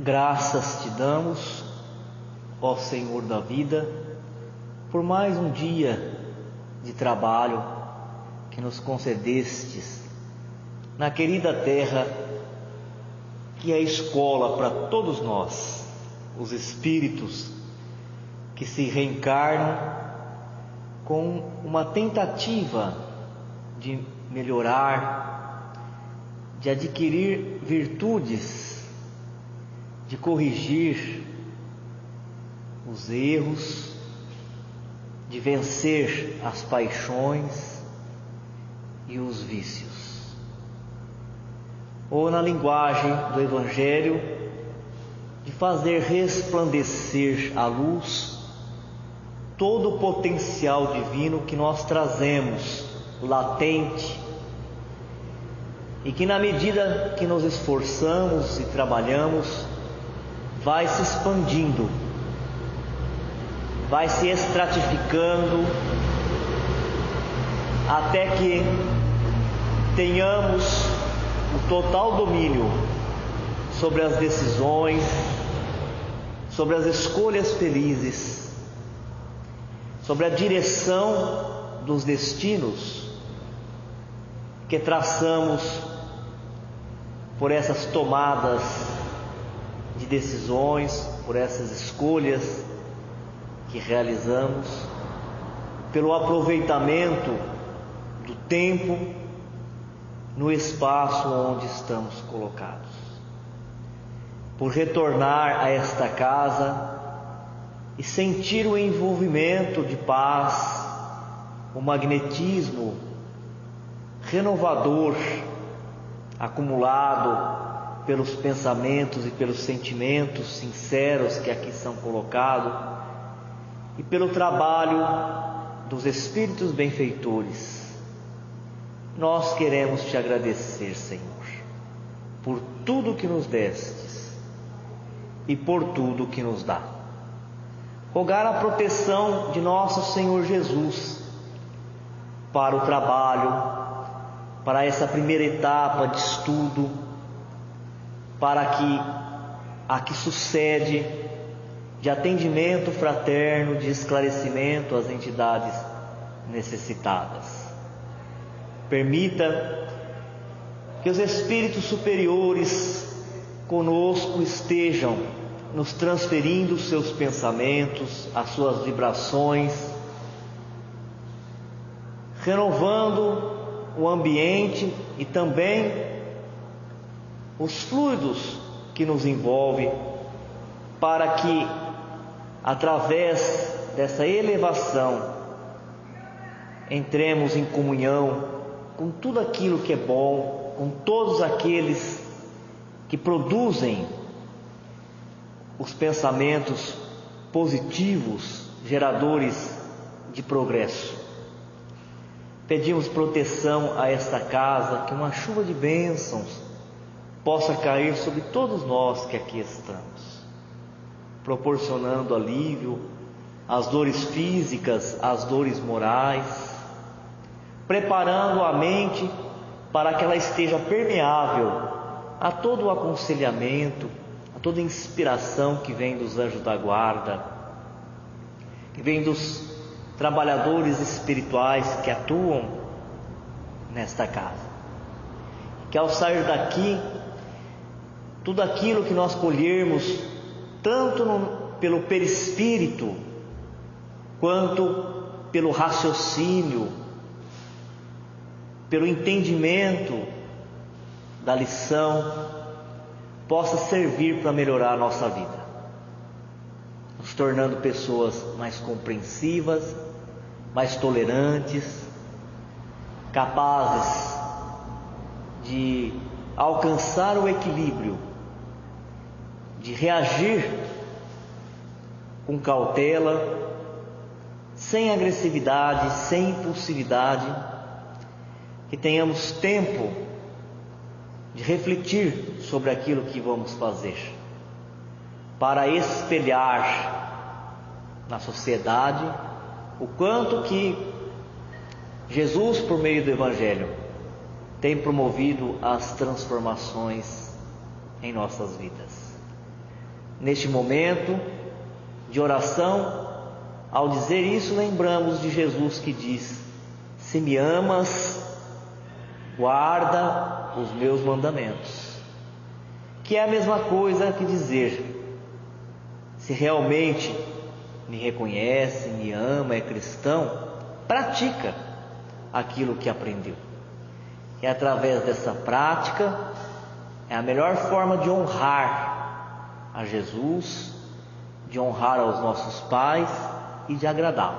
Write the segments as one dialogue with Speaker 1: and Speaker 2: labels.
Speaker 1: Graças te damos, ó Senhor da vida, por mais um dia de trabalho que nos concedestes na querida terra que é escola para todos nós, os espíritos que se reencarnam com uma tentativa de melhorar, de adquirir virtudes, de corrigir os erros, de vencer as paixões e os vícios. Ou na linguagem do Evangelho, de fazer resplandecer a luz todo o potencial divino que nós trazemos latente e que, na medida que nos esforçamos e trabalhamos, vai se expandindo, vai se estratificando, até que tenhamos o total domínio sobre as decisões, sobre as escolhas felizes, sobre a direção dos destinos que traçamos por essas tomadas de decisões, por essas escolhas que realizamos, pelo aproveitamento do tempo no espaço onde estamos colocados, por retornar a esta casa e sentir o envolvimento de paz, o magnetismo renovador acumulado pelos pensamentos e pelos sentimentos sinceros que aqui são colocados e pelo trabalho dos espíritos benfeitores. Nós queremos te agradecer, Senhor, por tudo que nos destes e por tudo que nos dá. Rogar a proteção de nosso Senhor Jesus para o trabalho, para essa primeira etapa de estudo, para que a que sucede de atendimento fraterno, de esclarecimento às entidades necessitadas. Permita que os espíritos superiores conosco estejam nos transferindo os seus pensamentos, as suas vibrações, renovando o ambiente e também os fluidos que nos envolvem, para que, através dessa elevação, entremos em comunhão com tudo aquilo que é bom, com todos aqueles que produzem os pensamentos positivos, geradores de progresso. Pedimos proteção a esta casa, que uma chuva de bênçãos possa cair sobre todos nós que aqui estamos, proporcionando alívio às dores físicas, às dores morais, preparando a mente para que ela esteja permeável a todo o aconselhamento, a toda a inspiração que vem dos anjos da guarda, que vem dos trabalhadores espirituais que atuam nesta casa. Que ao sair daqui, tudo aquilo que nós colhermos, tanto pelo perispírito, quanto pelo raciocínio, pelo entendimento da lição, possa servir para melhorar a nossa vida, nos tornando pessoas mais compreensivas, mais tolerantes, capazes de alcançar o equilíbrio, de reagir com cautela, sem agressividade, sem impulsividade, que tenhamos tempo de refletir sobre aquilo que vamos fazer, para espelhar na sociedade o quanto que Jesus, por meio do Evangelho, tem promovido as transformações em nossas vidas. neste momento de oração, ao dizer isso, lembramos de Jesus que diz: se me amas, guarda os meus mandamentos. Que é a mesma coisa que dizer: se realmente me reconhece, me ama, é cristão, pratica aquilo que aprendeu. E através dessa prática é a melhor forma de honrar a Jesus, de honrar aos nossos pais e de agradá-lo,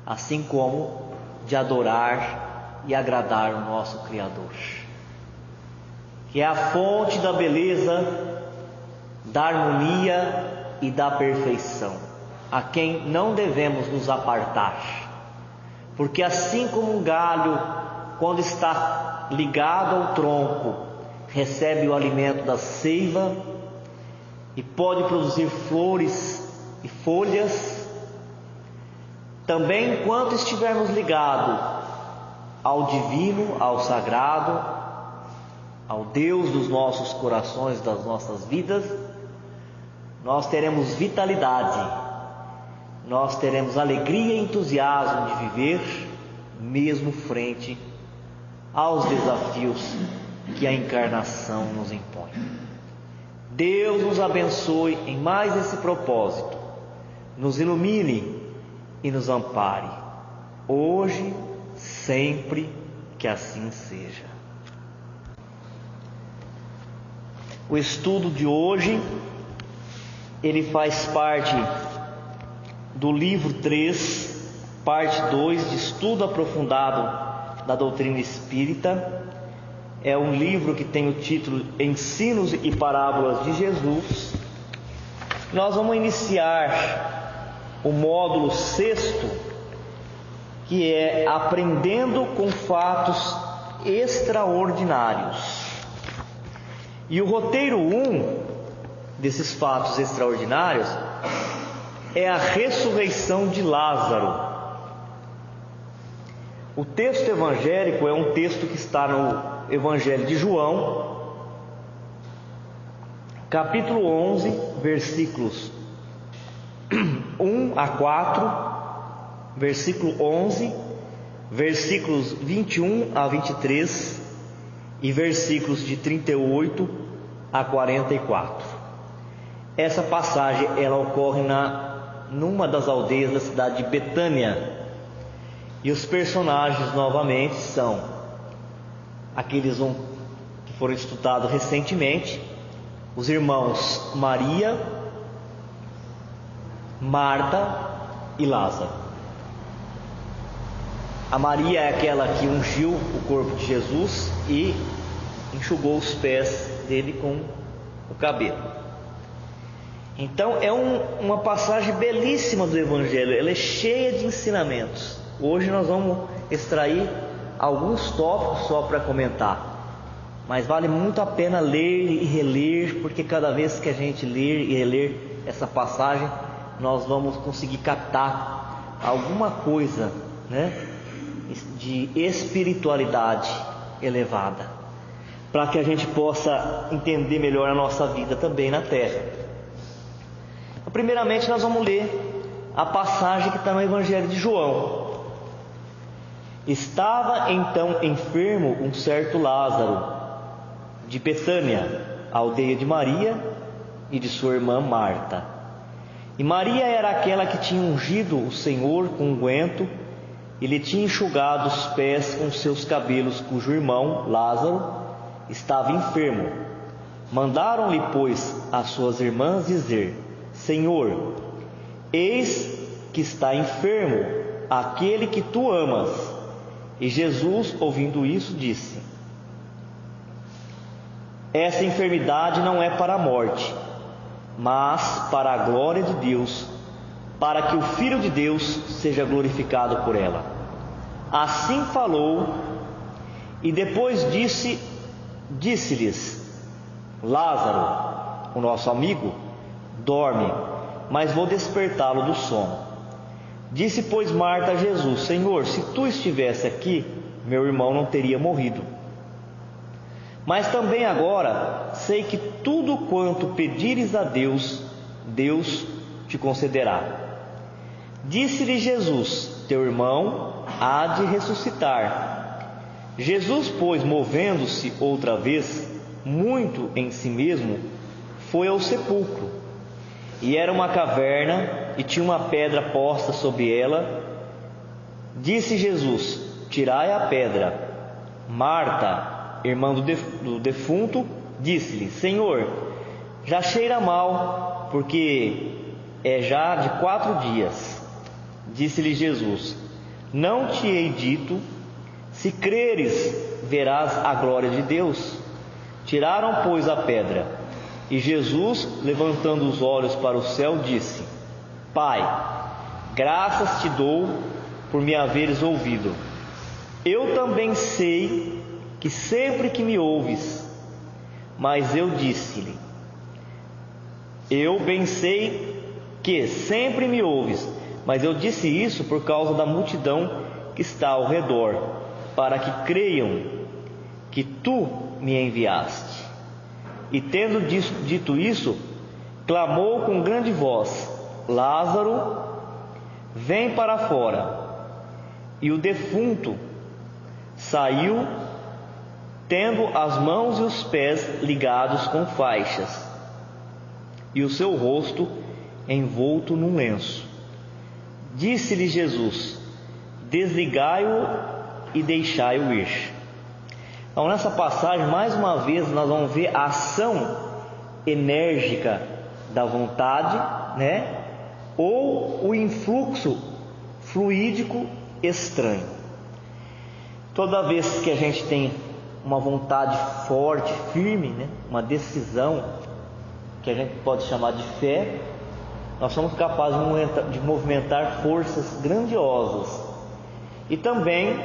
Speaker 1: assim como de adorar e agradar o nosso Criador, que é a fonte da beleza, da harmonia e da perfeição, a quem não devemos nos apartar, porque assim como um galho, quando está ligado ao tronco, recebe o alimento da seiva e pode produzir flores e folhas, também enquanto estivermos ligados ao divino, ao sagrado, ao Deus dos nossos corações, das nossas vidas, nós teremos vitalidade, nós teremos alegria e entusiasmo de viver, mesmo frente aos desafios que a encarnação nos impõe. Deus nos abençoe em mais esse propósito, nos ilumine e nos ampare, hoje, sempre, que assim seja. O estudo de hoje, ele faz parte do livro 3, parte 2, de estudo aprofundado da doutrina espírita. É um livro que tem o título Ensinos e Parábolas de Jesus. Nós vamos iniciar o módulo 6º, que é Aprendendo com Fatos Extraordinários. E o roteiro 1 desses fatos extraordinários é a ressurreição de Lázaro. O texto evangélico é um texto que está no Evangelho de João, capítulo 11, versículos 1 a 4, versículo 11, versículos 21 a 23 e versículos de 38 a 44. Essa passagem ela ocorre numa das aldeias da cidade de Betânia. E os personagens novamente são aqueles que foram estudados recentemente, os irmãos Maria, Marta e Lázaro. A Maria é aquela que ungiu o corpo de Jesus e enxugou os pés dele com o cabelo. Então é uma passagem belíssima do Evangelho, ela é cheia de ensinamentos. Hoje nós vamos extrair alguns tópicos só para comentar, mas vale muito a pena ler e reler, porque cada vez que a gente ler e reler essa passagem, nós vamos conseguir captar alguma coisa, de espiritualidade elevada, para que a gente possa entender melhor a nossa vida também na Terra. Então, primeiramente nós vamos ler a passagem que está no Evangelho de João. Estava então enfermo um certo Lázaro, de Betânia, a aldeia de Maria e de sua irmã Marta. E Maria era aquela que tinha ungido o Senhor com unguento e lhe tinha enxugado os pés com seus cabelos, cujo irmão Lázaro estava enfermo. Mandaram-lhe, pois, as suas irmãs dizer: Senhor, eis que está enfermo aquele que tu amas. E Jesus, ouvindo isso, disse: essa enfermidade não é para a morte, mas para a glória de Deus, para que o Filho de Deus seja glorificado por ela. Assim falou, e depois disse-lhes: Lázaro, o nosso amigo, dorme, mas vou despertá-lo do sono. Disse, pois, Marta a Jesus: Senhor, se tu estivesse aqui, meu irmão não teria morrido. Mas também agora sei que tudo quanto pedires a Deus, Deus te concederá. Disse-lhe Jesus: teu irmão há de ressuscitar. Jesus, pois, movendo-se outra vez, muito em si mesmo, foi ao sepulcro. E era uma caverna, e tinha uma pedra posta sobre ela. Disse Jesus: tirai a pedra. Marta, irmã do defunto, disse-lhe: Senhor, já cheira mal, porque é já de 4 dias. Disse-lhe Jesus: não te hei dito, se creres, verás a glória de Deus. Tiraram, pois, a pedra. E Jesus, levantando os olhos para o céu, disse: Pai, graças te dou por me haveres ouvido. Eu também sei que sempre que me ouves, mas eu disse-lhe, eu bem sei que sempre me ouves, mas eu disse isso por causa da multidão que está ao redor, para que creiam que tu me enviaste. E tendo dito isso, clamou com grande voz: Lázaro, vem para fora. E o defunto saiu, tendo as mãos e os pés ligados com faixas, e o seu rosto envolto num lenço. Disse-lhe Jesus: desligai-o e deixai-o ir. Então, nessa passagem, mais uma vez, nós vamos ver a ação enérgica da vontade, né? Ou o influxo fluídico estranho. Toda vez que a gente tem uma vontade forte, firme, né? Uma decisão, que a gente pode chamar de fé, nós somos capazes de movimentar forças grandiosas. E também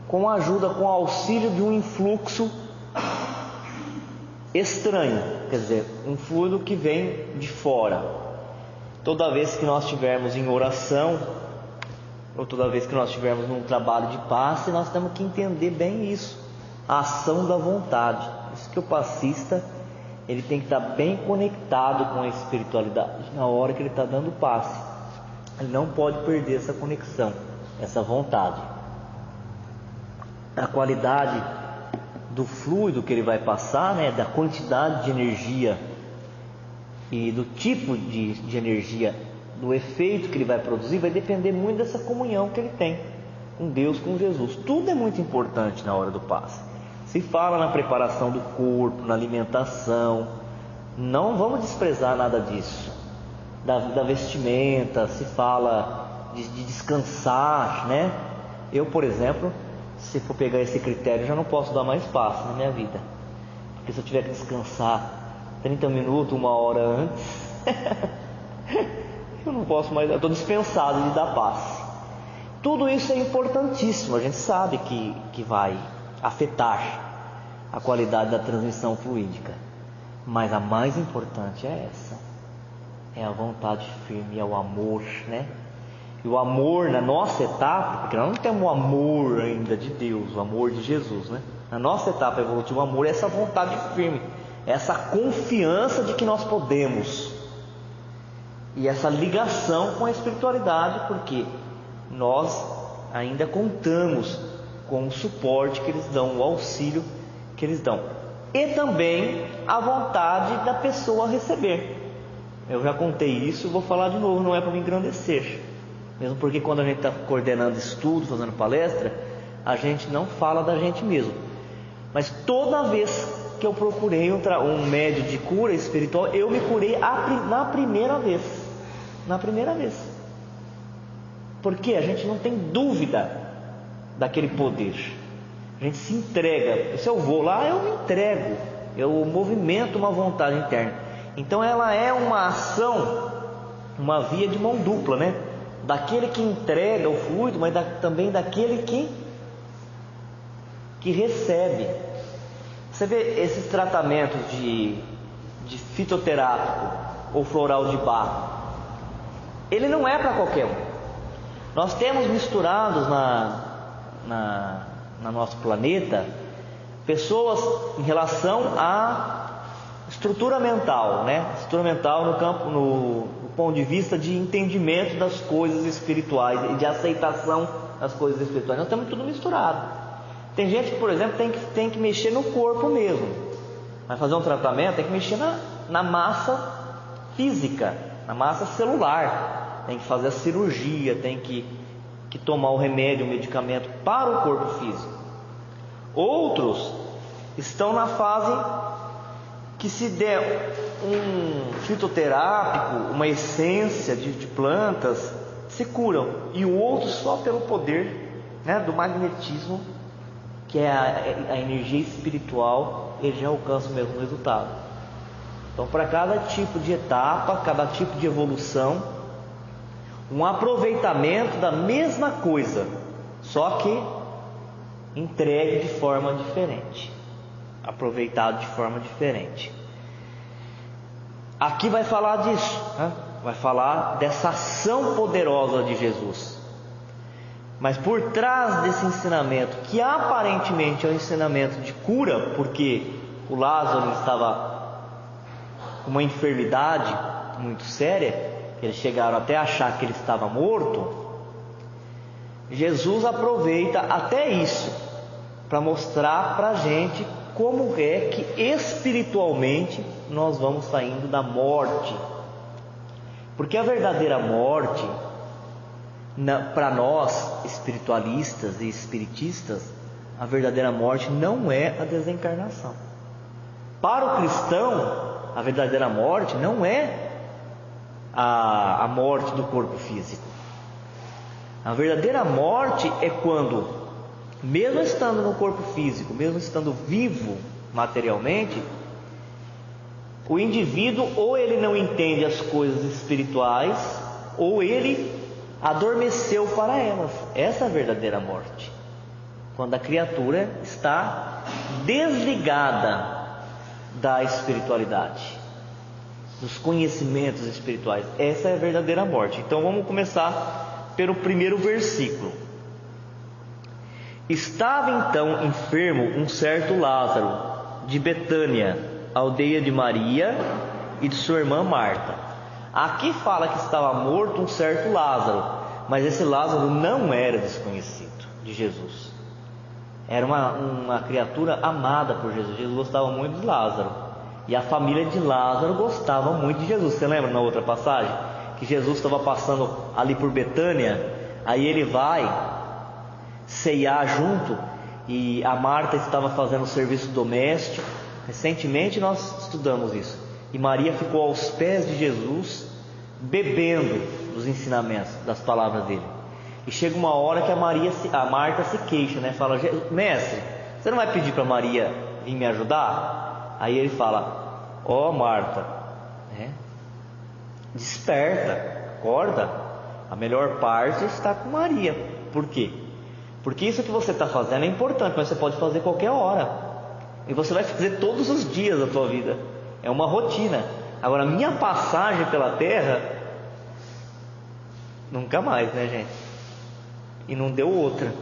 Speaker 1: com a ajuda, com o auxílio de um influxo estranho, quer dizer, um fluido que vem de fora. Toda vez que nós estivermos em oração, ou toda vez que nós estivermos num trabalho de passe, nós temos que entender bem isso, a ação da vontade. Isso que o passista, ele tem que estar bem conectado com a espiritualidade na hora que ele está dando passe. Ele não pode perder essa conexão, essa vontade. A qualidade do fluido que ele vai passar, né, da quantidade de energia e do tipo de energia, do efeito que ele vai produzir, vai depender muito dessa comunhão que ele tem com Deus, com Jesus. Tudo é muito importante na hora do passe. Se fala na preparação do corpo, na alimentação, não vamos desprezar nada disso. Da vestimenta, se fala de descansar, né? Eu, por exemplo, se for pegar esse critério, já não posso dar mais passe na minha vida, porque se eu tiver que descansar 30 minutos, 1 hora antes, eu não posso mais, eu estou dispensado de dar passe. Tudo isso é importantíssimo, a gente sabe que vai afetar a qualidade da transmissão fluídica, mas a mais importante é essa, é a vontade firme, é o amor, né? E o amor na nossa etapa, porque nós não temos o amor ainda de Deus, o amor de Jesus, né? Na nossa etapa evolutiva, o amor é essa vontade firme, essa confiança de que nós podemos, e essa ligação com a espiritualidade, porque nós ainda contamos com o suporte que eles dão, o auxílio que eles dão, e também a vontade da pessoa receber. Eu já contei isso, vou falar de novo, não é para me engrandecer. Mesmo porque quando a gente está coordenando estudo, fazendo palestra, a gente não fala da gente mesmo. Mas toda vez que eu procurei um médio de cura espiritual, eu me curei na primeira vez. Na primeira vez. Porque a gente não tem dúvida daquele poder. A gente se entrega. Se eu vou lá, eu me entrego. Eu movimento uma vontade interna. Então ela é uma ação, uma via de mão dupla, né? Daquele que entrega o fluido, mas também daquele que recebe. Você vê esses tratamentos de fitoterápico ou floral de Bach, ele não é para qualquer um. Nós temos misturados na nosso planeta Pessoas em relação à estrutura mental, né? Estrutura mental no ponto de vista de entendimento das coisas espirituais e de aceitação das coisas espirituais. Nós temos tudo misturado. Tem gente que, por exemplo, tem que mexer no corpo mesmo. Vai fazer um tratamento, tem que mexer na massa física, na massa celular. Tem que fazer a cirurgia, tem que tomar o remédio, o medicamento para o corpo físico. Outros estão na fase que, se der um fitoterápico, uma essência de plantas, se curam. E o outro só pelo poder, né, do magnetismo, que é a energia espiritual, ele já alcança o mesmo resultado. Então, para cada tipo de etapa, cada tipo de evolução, um aproveitamento da mesma coisa, só que entregue de forma diferente, aproveitado de forma diferente. Aqui vai falar disso, né? Vai falar dessa ação poderosa de Jesus. Mas por trás desse ensinamento, que aparentemente é um ensinamento de cura, porque o Lázaro estava com uma enfermidade muito séria, eles chegaram até a achar que ele estava morto, Jesus aproveita até isso para mostrar para a gente como é que espiritualmente nós vamos saindo da morte. Porque a verdadeira morte, para nós espiritualistas e espiritistas, a verdadeira morte não é a desencarnação. Para o cristão, a verdadeira morte não é a morte do corpo físico. A verdadeira morte é quando, mesmo estando no corpo físico, mesmo estando vivo materialmente, o indivíduo ou ele não entende as coisas espirituais, ou ele adormeceu para elas. Essa é a verdadeira morte, quando a criatura está desligada da espiritualidade, dos conhecimentos espirituais. Essa é a verdadeira morte. Então vamos começar pelo primeiro versículo. Estava então enfermo um certo Lázaro de Betânia, aldeia de Maria e de sua irmã Marta. Aqui fala que estava morto um certo Lázaro, mas esse Lázaro não era desconhecido de Jesus. Era uma criatura amada por Jesus. Jesus gostava muito de Lázaro, e a família de Lázaro gostava muito de Jesus. Você lembra na outra passagem que Jesus estava passando ali por Betânia? Aí ele vai ceiar junto, e a Marta estava fazendo o serviço doméstico. Recentemente nós estudamos isso. E Maria ficou aos pés de Jesus, bebendo dos ensinamentos, das palavras dele. E chega uma hora que a Marta se queixa, né? Fala: mestre, você não vai pedir para Maria vir me ajudar? Aí ele fala: ó, Marta, desperta, acorda, a melhor parte está com Maria. Por quê? Porque isso que você está fazendo é importante, mas você pode fazer qualquer hora, e você vai fazer todos os dias da tua vida. É uma rotina. Agora, minha passagem pela terra, nunca mais, né, gente? E não deu outra.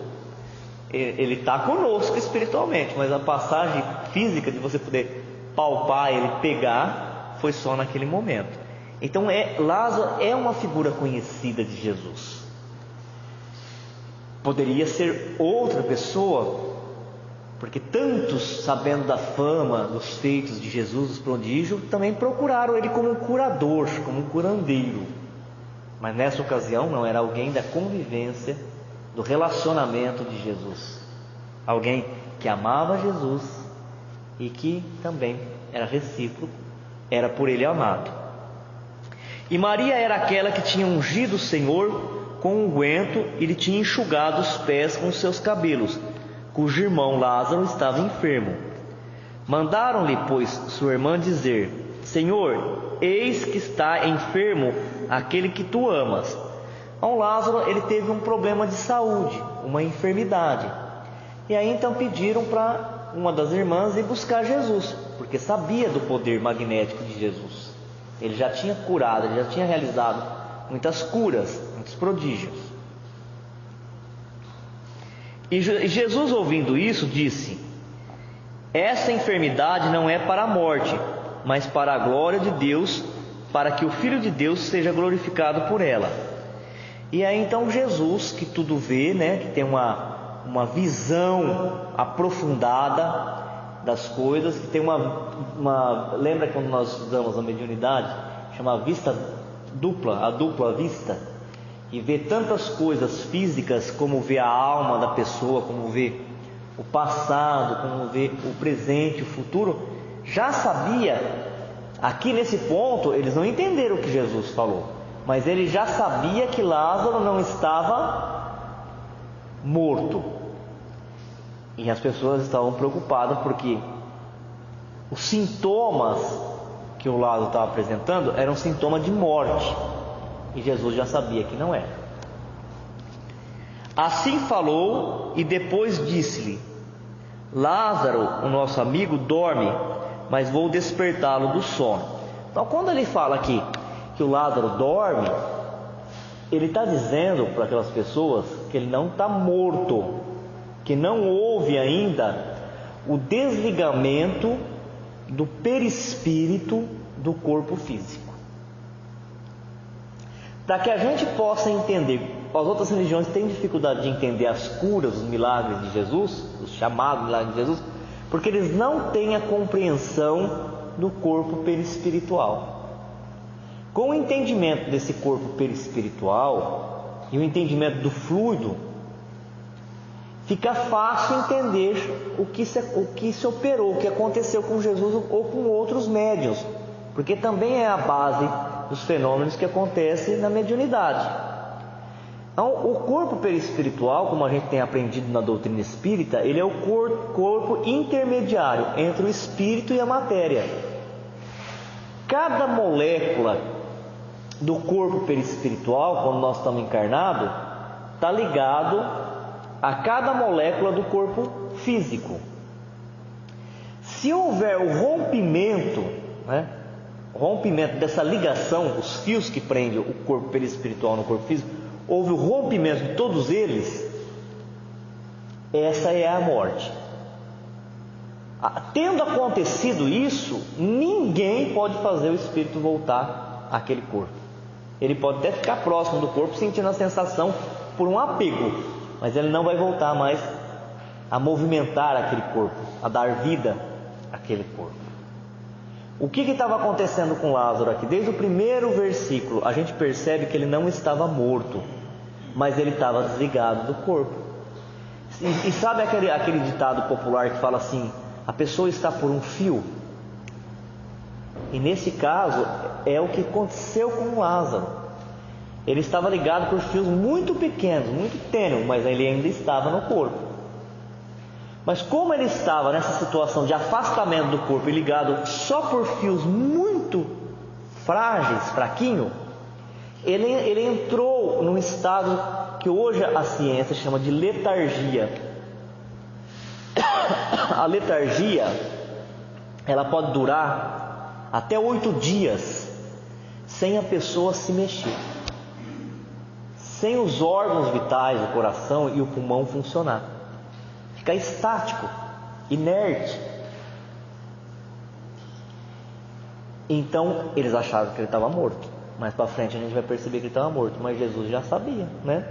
Speaker 1: Ele está conosco espiritualmente, mas a passagem física de você poder palpar ele, pegar, foi só naquele momento. Então Lázaro é uma figura conhecida de Jesus. Poderia ser outra pessoa, porque tantos, sabendo da fama, dos feitos de Jesus, dos prodígios, também procuraram ele como um curador, como um curandeiro. Mas nessa ocasião não, era alguém da convivência, do relacionamento de Jesus, alguém que amava Jesus e que também era recíproco, era por ele amado. E Maria era aquela que tinha ungido o Senhor com unguento e lhe tinha enxugado os pés com seus cabelos, cujo irmão Lázaro estava enfermo. Mandaram-lhe, pois, sua irmã dizer: Senhor, eis que está enfermo aquele que tu amas. Então Lázaro, ele teve um problema de saúde, uma enfermidade. E aí então pediram para uma das irmãs ir buscar Jesus, porque sabia do poder magnético de Jesus. Ele já tinha curado, ele já tinha realizado muitas curas, muitos prodígios. E Jesus, ouvindo isso, disse: Essa enfermidade não é para a morte, mas para a glória de Deus, para que o Filho de Deus seja glorificado por ela. E aí então Jesus, que tudo vê, né, que tem uma visão aprofundada das coisas, que tem lembra quando nós estudamos a mediunidade, chama vista dupla, a dupla vista, e vê tantas coisas físicas, como vê a alma da pessoa, como vê o passado, como vê o presente, o futuro. Já sabia, aqui nesse ponto eles não entenderam o que Jesus falou, mas ele já sabia que Lázaro não estava morto. E as pessoas estavam preocupadas porque os sintomas que o Lázaro estava apresentando eram sintomas de morte, e Jesus já sabia que não era. Assim falou e depois disse-lhe: Lázaro, o nosso amigo, dorme, mas vou despertá-lo do sono. Então, quando ele fala aqui que o Lázaro dorme, ele está dizendo para aquelas pessoas que ele não está morto, que não houve ainda o desligamento do perispírito do corpo físico. Para que a gente possa entender, as outras religiões têm dificuldade de entender as curas, os milagres de Jesus, os chamados milagres de Jesus, porque eles não têm a compreensão do corpo perispiritual. Com o entendimento desse corpo perispiritual e o entendimento do fluido, fica fácil entender o que se operou, o que aconteceu com Jesus ou com outros médiuns, porque também é a base dos fenômenos que acontecem na mediunidade. Então, o corpo perispiritual, como a gente tem aprendido na doutrina espírita, ele é o corpo intermediário entre o espírito e a matéria. Cada molécula do corpo perispiritual, quando nós estamos encarnados, está ligado a cada molécula do corpo físico. Se houver o rompimento, rompimento dessa ligação, os fios que prendem o corpo perispiritual no corpo físico, houve o rompimento de todos eles, essa é a morte. Tendo acontecido isso, ninguém pode fazer o espírito voltar àquele corpo. Ele pode até ficar próximo do corpo, sentindo a sensação por um apego, mas ele não vai voltar mais a movimentar aquele corpo, a dar vida àquele corpo. O que estava acontecendo com Lázaro aqui? Desde o primeiro versículo, a gente percebe que ele não estava morto, mas ele estava desligado do corpo. E sabe aquele ditado popular que fala assim: a pessoa está por um fio? E nesse caso, é o que aconteceu com Lázaro. Ele estava ligado por fios muito pequenos, muito tênues, mas ele ainda estava no corpo. Mas como ele estava nessa situação de afastamento do corpo e ligado só por fios muito frágeis, fraquinho, ele entrou num estado que hoje a ciência chama de letargia. A letargia, ela pode durar até 8 dias sem a pessoa se mexer, sem os órgãos vitais, o coração e o pulmão funcionar, ficar estático, inerte. Então eles achavam que ele estava morto. Mais para frente a gente vai perceber que ele estava morto, mas Jesus já sabia, né?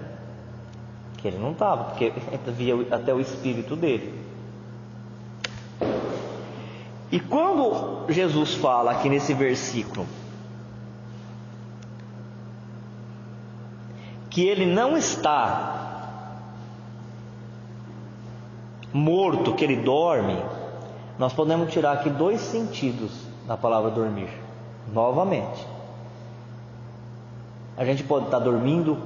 Speaker 1: Que ele não estava, porque via até o espírito dele. E quando Jesus fala aqui nesse versículo que ele não está morto, que ele dorme, nós podemos tirar aqui 2 sentidos da palavra dormir. Novamente, a gente pode estar dormindo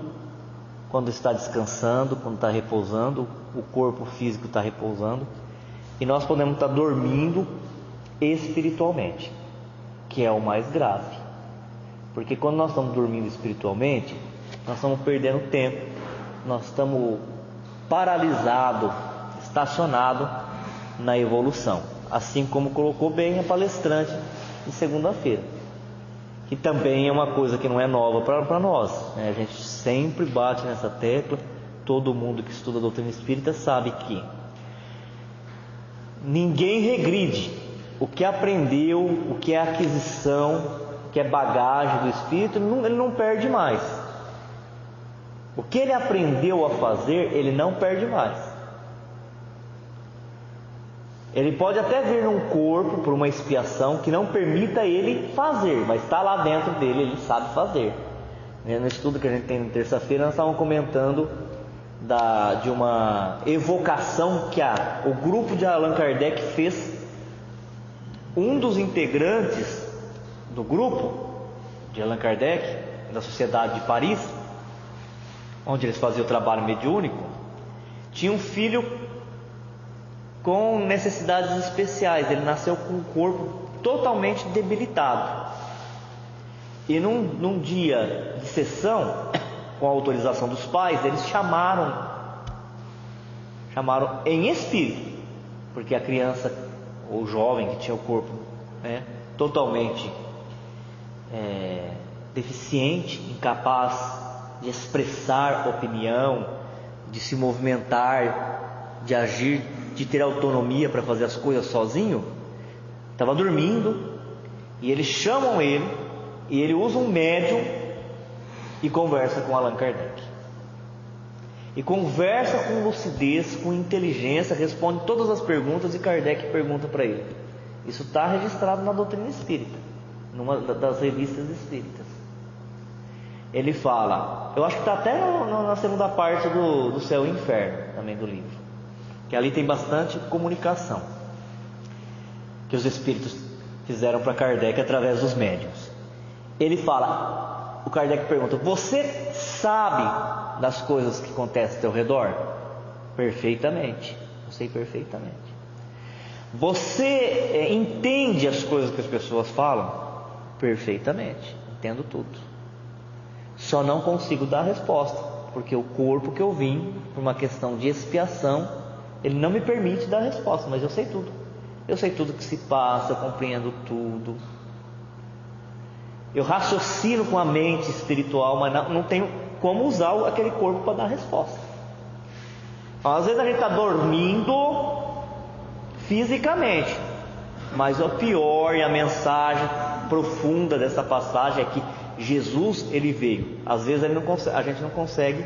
Speaker 1: quando está descansando, quando está repousando, o corpo físico está repousando, e nós podemos estar dormindo espiritualmente, que é o mais grave, porque quando nós estamos dormindo espiritualmente, nós estamos perdendo tempo, nós estamos paralisados, estacionados na evolução, assim como colocou bem a palestrante de segunda-feira, que também é uma coisa que não é nova para nós, né? A gente sempre bate nessa tecla. Todo mundo que estuda a doutrina espírita sabe que ninguém regride. O que aprendeu, o que é aquisição, o que é bagagem do Espírito, ele não perde mais. O que ele aprendeu a fazer, ele não perde mais. Ele pode até vir num corpo por uma expiação que não permita ele fazer, mas está lá dentro dele, ele sabe fazer. No estudo que a gente tem na terça-feira, nós estávamos comentando de uma evocação que o grupo de Allan Kardec fez. Um dos integrantes do grupo de Allan Kardec, da Sociedade de Paris, onde eles faziam o trabalho mediúnico, tinha um filho com necessidades especiais. Ele nasceu com o corpo totalmente debilitado. E num dia de sessão, com a autorização dos pais, eles chamaram em espírito, porque a criança ou jovem que tinha o corpo totalmente deficiente, incapaz de expressar opinião, de se movimentar, de agir, de ter autonomia para fazer as coisas sozinho, estava dormindo, e eles chamam ele, e ele usa um médium e conversa com Allan Kardec. E conversa com lucidez, com inteligência, responde todas as perguntas, e Kardec pergunta para ele. Isso está registrado na doutrina espírita, numa das revistas espíritas. Ele fala, eu acho que está até na segunda parte do Céu e Inferno, também do livro, que ali tem bastante comunicação que os espíritos fizeram para Kardec através dos médiuns. Ele fala, o Kardec pergunta, você sabe das coisas que acontecem ao teu redor? Perfeitamente, eu sei perfeitamente. Você entende as coisas que as pessoas falam? Perfeitamente, entendo tudo. Só não consigo dar resposta, porque o corpo que eu vim, por uma questão de expiação, ele não me permite dar resposta, mas eu sei tudo. Eu sei tudo que se passa, eu compreendo tudo. Eu raciocino com a mente espiritual, mas não tenho como usar aquele corpo para dar resposta. Então, às vezes a gente está dormindo fisicamente, mas o pior e a mensagem profunda dessa passagem é que Jesus, ele veio. Às vezes a gente não consegue,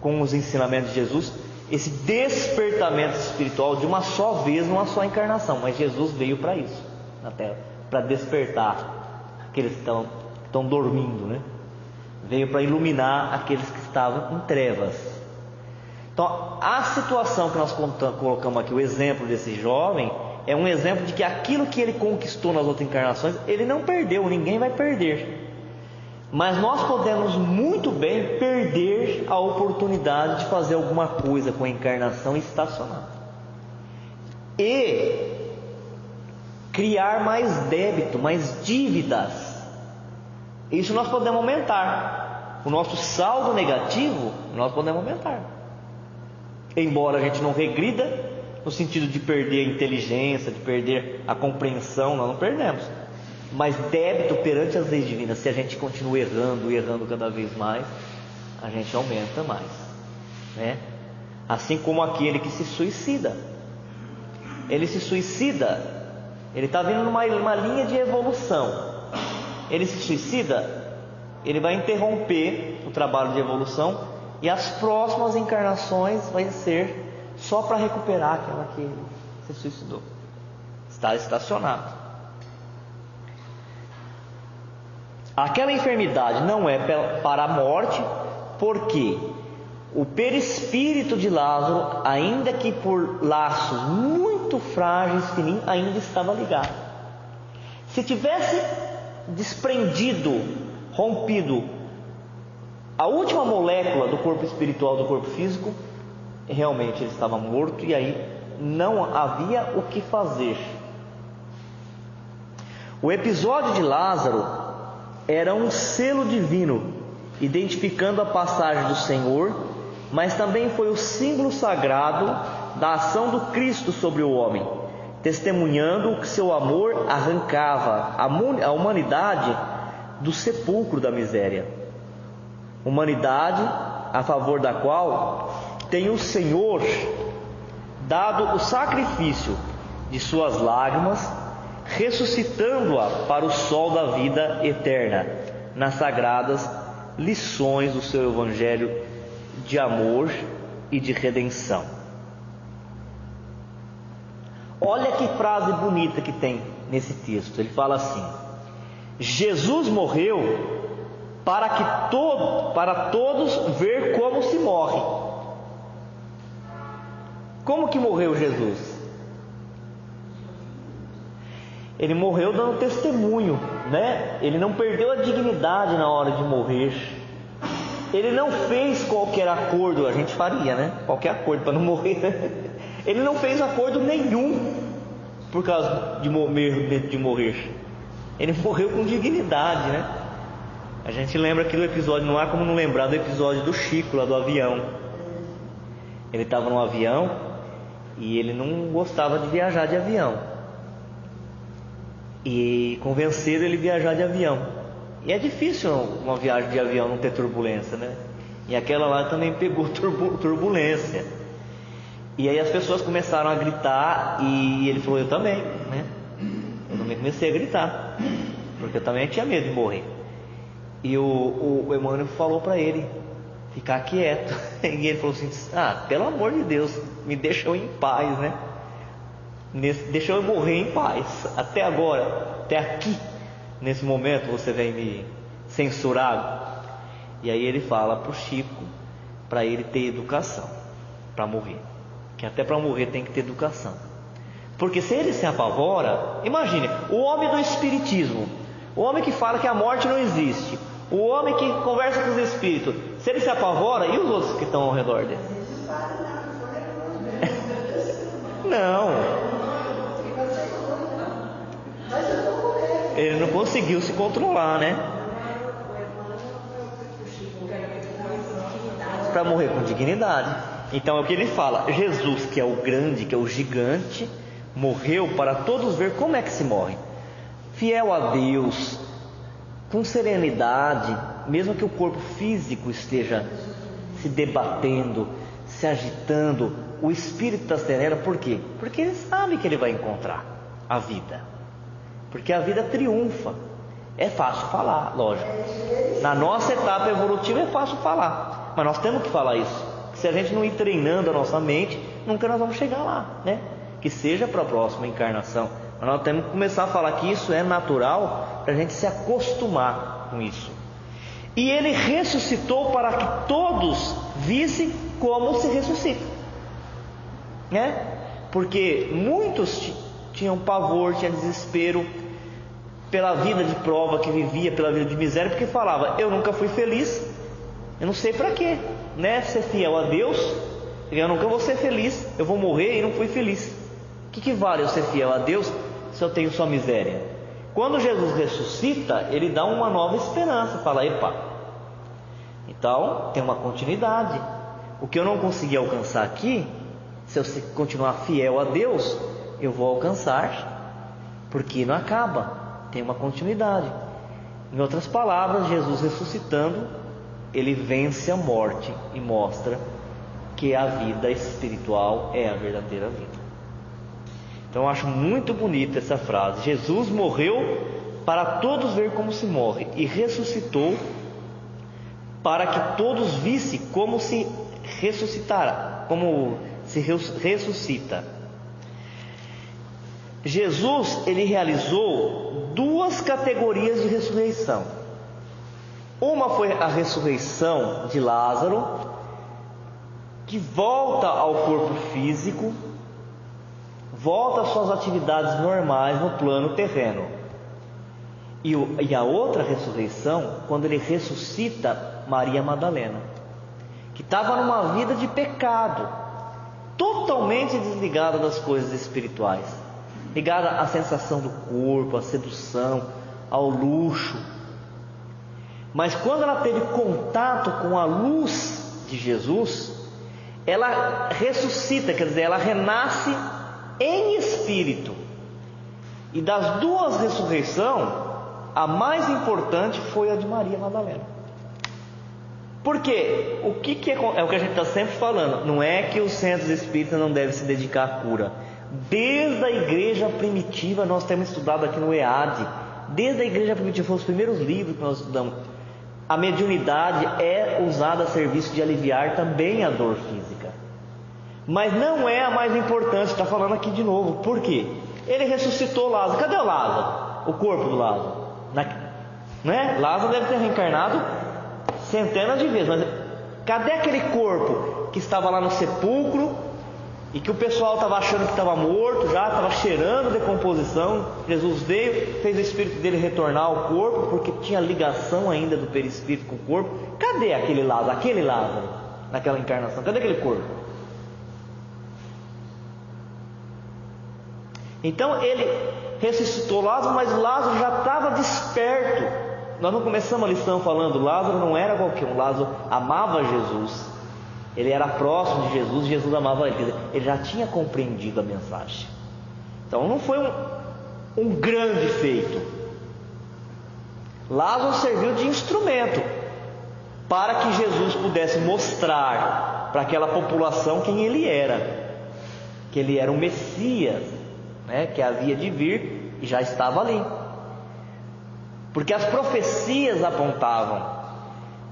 Speaker 1: com os ensinamentos de Jesus, esse despertamento espiritual de uma só vez, numa só encarnação. Mas Jesus veio para isso, na Terra, para despertar aqueles que estão dormindo, Veio para iluminar aqueles que estavam em trevas. Então, a situação que nós colocamos aqui, o exemplo desse jovem, é um exemplo de que aquilo que ele conquistou nas outras encarnações, ele não perdeu, ninguém vai perder. Mas nós podemos muito bem perder a oportunidade de fazer alguma coisa com a encarnação e estacionar. E criar mais débito, mais dívidas. Isso nós podemos aumentar. O nosso saldo negativo, nós podemos aumentar. Embora a gente não regrida, no sentido de perder a inteligência, de perder a compreensão, nós não perdemos. Mas débito perante as leis divinas, se a gente continua errando cada vez mais, a gente aumenta mais, Assim como aquele que se suicida. Ele se suicida, ele está vindo numa linha de evolução. Ele se suicida, ele vai interromper o trabalho de evolução, e as próximas encarnações vai ser só para recuperar aquela que ele se suicidou. Está estacionado. Aquela enfermidade não é para a morte, porque o perispírito de Lázaro, ainda que por laços muito frágeis, fininhos, ainda estava ligado. Se tivesse desprendido, rompido a última molécula do corpo espiritual do corpo físico, realmente ele estava morto, e aí não havia o que fazer. O episódio de Lázaro era um selo divino, identificando a passagem do Senhor, mas também foi o símbolo sagrado da ação do Cristo sobre o homem, testemunhando que seu amor arrancava a humanidade do sepulcro da miséria. Humanidade a favor da qual tem o Senhor dado o sacrifício de suas lágrimas, ressuscitando-a para o sol da vida eterna, nas sagradas lições do seu evangelho de amor e de redenção. Olha que frase bonita que tem nesse texto. Ele fala assim: Jesus morreu para todos ver como se morre. Como que morreu Jesus? Ele morreu dando testemunho, né? Ele não perdeu a dignidade na hora de morrer. Ele não fez qualquer acordo, a gente faria, né? Qualquer acordo para não morrer. Ele não fez acordo nenhum por causa de morrer. Ele morreu com dignidade, né? A gente lembra aqui do episódio, não há como não lembrar do episódio do Chico, lá do avião. Ele estava num avião e ele não gostava de viajar de avião. E convenceram ele a viajar de avião. E é difícil uma viagem de avião não ter turbulência, né? E aquela lá também pegou turbulência. E aí as pessoas começaram a gritar e ele falou: eu também, né? Eu também comecei a gritar, porque eu também tinha medo de morrer. E o Emmanuel falou para ele ficar quieto. E ele falou assim: pelo amor de Deus, me deixa eu em paz, né? Deixa eu morrer em paz. Até agora, até aqui, nesse momento, você vem me censurar. E aí ele fala para o Chico, para ele ter educação para morrer, que até para morrer tem que ter educação. Porque se ele se apavora, imagine, o homem do espiritismo, o homem que fala que a morte não existe, o homem que conversa com os espíritos, se ele se apavora, e os outros que estão ao redor dele? Não. Ele não conseguiu se controlar, né? Para morrer com dignidade. Então é o que ele fala: Jesus, que é o grande, que é o gigante, morreu para todos ver como é que se morre. Fiel a Deus, com serenidade, mesmo que o corpo físico esteja se debatendo, se agitando, o espírito está sereno. Por quê? Porque ele sabe que ele vai encontrar a vida. Porque a vida triunfa. É fácil falar, lógico. Na nossa etapa evolutiva é fácil falar, mas nós temos que falar isso. Se a gente não ir treinando a nossa mente, nunca nós vamos chegar lá, né? Que seja para a próxima encarnação. Mas nós temos que começar a falar que isso é natural, para a gente se acostumar com isso. E ele ressuscitou para que todos vissem como se ressuscita, né? Porque muitos tinham pavor, tinham desespero pela vida de prova que vivia, pela vida de miséria, porque falava: eu nunca fui feliz, eu não sei para quê, né? Ser fiel a Deus, eu nunca vou ser feliz, eu vou morrer e não fui feliz. O que vale eu ser fiel a Deus se eu tenho só miséria? Quando Jesus ressuscita, ele dá uma nova esperança, fala: epa, então tem uma continuidade. O que eu não consegui alcançar aqui, se eu continuar fiel a Deus, eu vou alcançar, porque não acaba, tem uma continuidade. Em outras palavras, Jesus ressuscitando, ele vence a morte e mostra que a vida espiritual é a verdadeira vida. Então eu acho muito bonita essa frase: Jesus morreu para todos ver como se morre, e ressuscitou para que todos vissem como se ressuscitará, como se ressuscita. Jesus, ele realizou duas categorias de ressurreição. Uma foi a ressurreição de Lázaro, que volta ao corpo físico, volta às suas atividades normais no plano terreno. E a outra ressurreição, quando ele ressuscita Maria Madalena, que estava numa vida de pecado, totalmente desligada das coisas espirituais, ligada à sensação do corpo, à sedução, ao luxo. Mas quando ela teve contato com a luz de Jesus, ela ressuscita, quer dizer, ela renasce em espírito. E das duas ressurreições, a mais importante foi a de Maria Madalena. Por quê? É o que a gente está sempre falando. Não é que os centros espíritas não devem se dedicar à cura. Desde a igreja primitiva, nós temos estudado aqui no EAD, desde a igreja primitiva, foram os primeiros livros que nós estudamos, a mediunidade é usada a serviço de aliviar também a dor física. Mas não é a mais importante, está falando aqui de novo. Por quê? Ele ressuscitou Lázaro. Cadê o Lázaro? O corpo do Lázaro? Né? Lázaro deve ter reencarnado centenas de vezes, mas cadê aquele corpo que estava lá no sepulcro e que o pessoal estava achando que estava morto, já estava cheirando decomposição? Jesus veio, fez o espírito dele retornar ao corpo, porque tinha ligação ainda do perispírito com o corpo. Cadê aquele Lázaro naquela encarnação? Cadê aquele corpo? Então ele ressuscitou Lázaro, mas Lázaro já estava desperto. Nós não começamos a lição falando, Lázaro não era qualquer um, Lázaro amava Jesus, ele era próximo de Jesus, e Jesus amava ele, ele já tinha compreendido a mensagem. Então não foi um grande feito. Lázaro serviu de instrumento para que Jesus pudesse mostrar para aquela população quem ele era, que ele era o Messias, né, que havia de vir e já estava ali. Porque as profecias apontavam